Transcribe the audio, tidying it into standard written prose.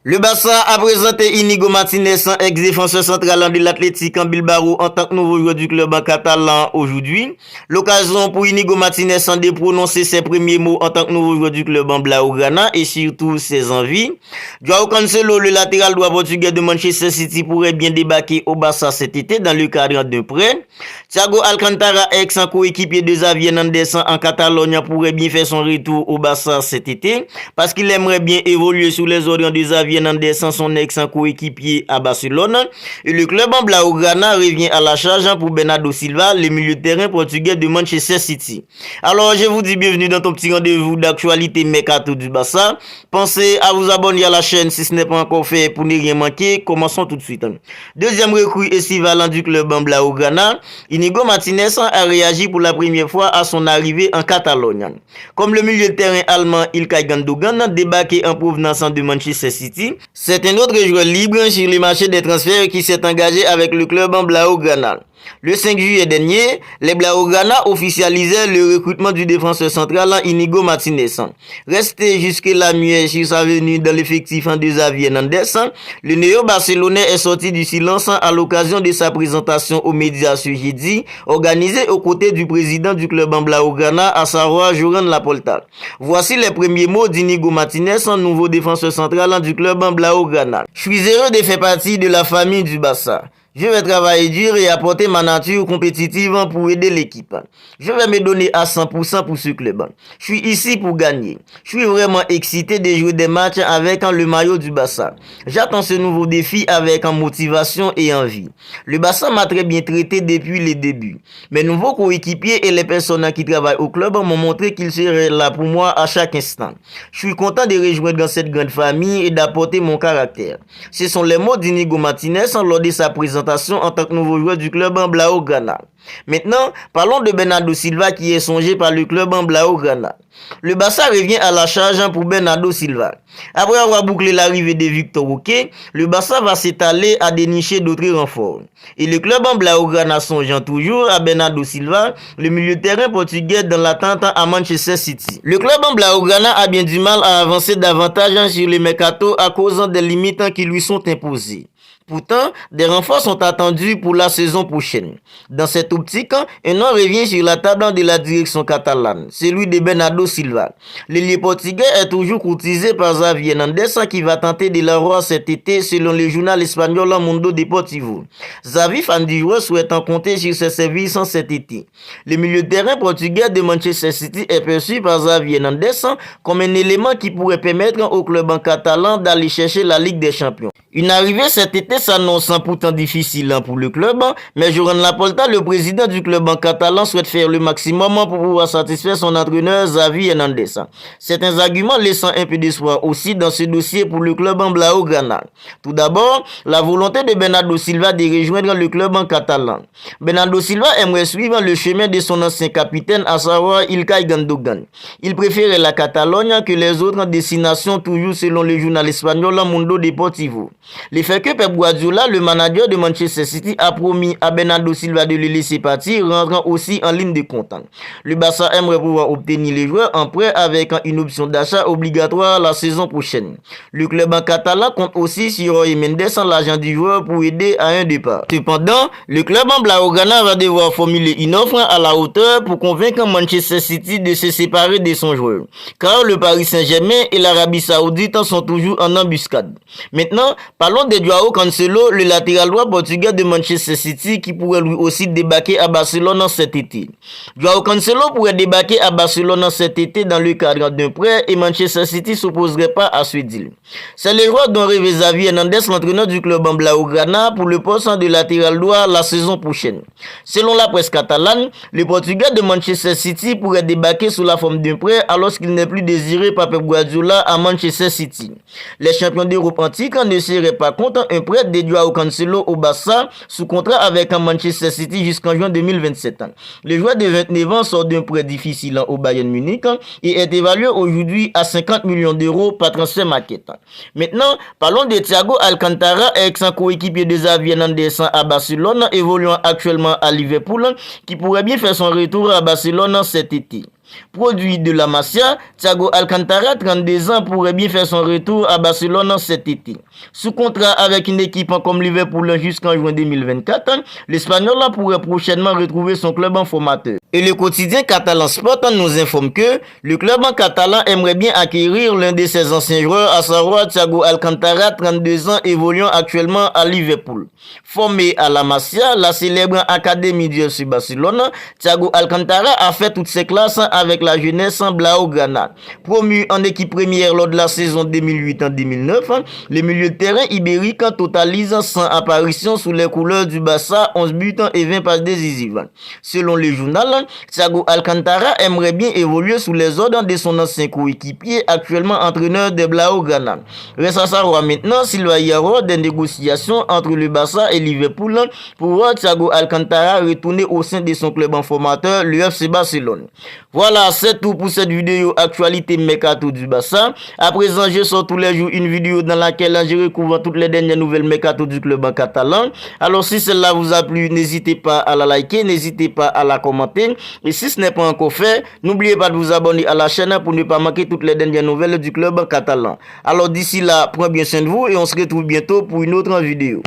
Le Barça a présenté Inigo Martinez, ex-défenseur central de l'Athletic en Bilbao en tant que nouveau joueur du club en catalan aujourd'hui. L'occasion pour Inigo Martinez de prononcer ses premiers mots en tant que nouveau joueur du club en Blaugrana et surtout ses envies. Joao Cancelo, le latéral droit portugais de Manchester City, pourrait bien débarquer au Barça cet été dans le cadre d'un prêt. Thiago Alcantara, ex-coéquipier de Xavi Hernandez en Catalogne, pourrait bien faire son retour au Barça cet été parce qu'il aimerait bien évoluer sous les ordres de Xavi Hernandez, son ex-coéquipier à Barcelone. Et le club en Blaugrana revient à la charge pour Bernardo Silva, le milieu de terrain portugais de Manchester City. Alors, je vous dis bienvenue dans ton petit rendez-vous d'actualité mercato du Barça. Pensez à vous abonner à la chaîne si ce n'est pas encore fait pour ne rien manquer. Commençons tout de suite. Deuxième recrue estival du club en Blaugrana, Inigo Martinez a réagi pour la première fois à son arrivée en Catalogne. Comme le milieu de terrain allemand Ilkay Gundogan débarqué en provenance de Manchester City, c'est un autre joueur libre sur le marché des transferts qui s'est engagé avec le club en Blaugrana. Le 5 juillet dernier, les Blaugrana officialisaient le recrutement du défenseur central Inigo Martinez. Resté jusque-là muet sur sa venue dans l'effectif de Xavi Hernandez, le néo-barcelonais est sorti du silence à l'occasion de sa présentation aux médias ce jeudi, organisée aux côtés du président du club en Blaugrana, à savoir Joran Laporta. Voici les premiers mots d'Inigo Martinez, nouveau défenseur central du club en Blaugrana. Je suis heureux de faire partie de la famille du Barça. Je vais travailler dur et apporter ma nature compétitive pour aider l'équipe. Je vais me donner à 100% pour ce club. Je suis ici pour gagner. Je suis vraiment excité de jouer des matchs avec le maillot du Barça. J'attends ce nouveau défi avec motivation et envie. Le Barça m'a très bien traité depuis les débuts. Mes nouveaux coéquipiers et les personnes qui travaillent au club m'ont montré qu'ils seraient là pour moi à chaque instant. Je suis content de rejoindre dans cette grande famille et d'apporter mon caractère. Ce sont les mots d'Inigo Martinez lors de sa présentation en tant que nouveau joueur du club en Blaugrana. Maintenant, parlons de Bernardo Silva qui est songé par le club en Blaugrana. Le Barça revient à la charge pour Bernardo Silva. Après avoir bouclé l'arrivée de Victor Roque, le Barça va s'étaler à dénicher d'autres renforts. Et le club en Blaugrana songeant toujours à Bernardo Silva, le milieu de terrain portugais dans l'attente à Manchester City. Le club en Blaugrana a bien du mal à avancer davantage sur le mercato à cause des limites qui lui sont imposées. Pourtant, des renforts sont attendus pour la saison prochaine. Dans cette optique, un nom revient sur la table de la direction catalane, celui de Bernardo Silva. L'ailier portugais est toujours courtisé par Xavi Hernandez qui va tenter de l'avoir cet été selon le journal espagnol Mundo Deportivo. Xavi, fan du joueur, souhaitant compter sur ses services cet été. Le milieu de terrain portugais de Manchester City est perçu par Xavi Hernandez comme un élément qui pourrait permettre au club en catalan d'aller chercher la Ligue des Champions. Une arrivée cet été s'annonce pourtant difficile pour le club, mais Joran Laporta, le président du club en catalan, souhaite faire le maximum pour pouvoir satisfaire son entraîneur Xavi Hernandez. Certains arguments laissant un peu d'espoir aussi dans ce dossier pour le club en Blaugrana. Tout d'abord, la volonté de Bernardo Silva de rejoindre le club en catalan. Bernardo Silva aimerait suivre le chemin de son ancien capitaine, à savoir Ilkay Gundogan. Il préférait la Catalogne que les autres destinations, toujours selon le journal espagnol Mundo Deportivo. Le fait que Pep Guardiola, le manager de Manchester City, a promis à Bernardo Silva de le laisser partir, rentrant aussi en ligne de compte. Le Barça aimerait pouvoir obtenir les joueurs en prêt avec une option d'achat obligatoire la saison prochaine. Le club en catalan compte aussi sur Roy Mendes, l'agent du joueur, pour aider à un départ. Cependant, le club en Blaugrana va devoir formuler une offre à la hauteur pour convaincre Manchester City de se séparer de son joueur, car le Paris Saint-Germain et l'Arabie Saoudite sont toujours en embuscade. Maintenant, parlons de Joao Cancelo, le latéral droit portugais de Manchester City, qui pourrait lui aussi débarquer à Barcelone cet été. Joao Cancelo pourrait débarquer à Barcelone cet été dans le cadre d'un prêt et Manchester City s'opposerait pas à ce deal. C'est le joueur dont rêve Xavi Hernandez, l'entraîneur du club en Blaugrana, pour le poste de latéral droit la saison prochaine. Selon la presse catalane, le portugais de Manchester City pourrait débarquer sous la forme d'un prêt alors qu'il n'est plus désiré par Pep Guardiola à Manchester City. Les champions d'Europe antique ne seraient pas contre un prêt de Joao Cancelo au Barça sous contrat avec Manchester City jusqu'en juin 2027. Le joueur de 29 ans sort d'un prêt difficile au Bayern Munich et est évalué aujourd'hui à 50 millions d'euros par transfert market. Maintenant, parlons de Thiago Alcantara, ex-coéquipier de Xavi Hernandez à Barcelone, évoluant actuellement à Liverpool, qui pourrait bien faire son retour à Barcelone cet été. Produit de la Masia, Thiago Alcantara, 32 ans, pourrait bien faire son retour à Barcelone cet été. Sous contrat avec une équipe comme Liverpool jusqu'en juin 2024, l'Espagnol pourrait prochainement retrouver son club en formateur. Et le quotidien Catalan Sport nous informe que le club en catalan aimerait bien acquérir l'un de ses anciens joueurs, à savoir Thiago Alcantara, 32 ans, évoluant actuellement à Liverpool. Formé à la Masia, la célèbre académie du FC Barcelone, Thiago Alcantara a fait toutes ses classes avec la jeunesse blaugrana. Promu en équipe première lors de la saison 2008-2009, le milieu de terrain ibérique totalise 100 apparitions sous les couleurs du Barça, 11 buts et 20 passes décisives. Selon le journal, Thiago Alcantara aimerait bien évoluer sous les ordres de son ancien coéquipier, actuellement entraîneur des Blaugrana. Reste à savoir maintenant s'il va y avoir des négociations entre le Barça et Liverpool pour voir Thiago Alcantara retourner au sein de son club en formateur, le FC Barcelone. Voilà, c'est tout pour cette vidéo actualité mercato du Barça. À présent, je sors tous les jours une vidéo dans laquelle je recouvre toutes les dernières nouvelles mercato du club en catalan. Alors si celle-là vous a plu, n'hésitez pas à la liker, n'hésitez pas à la commenter. Et si ce n'est pas encore fait, n'oubliez pas de vous abonner à la chaîne pour ne pas manquer toutes les dernières nouvelles du club en catalan. Alors d'ici là, prenez bien soin de vous et on se retrouve bientôt pour une autre vidéo.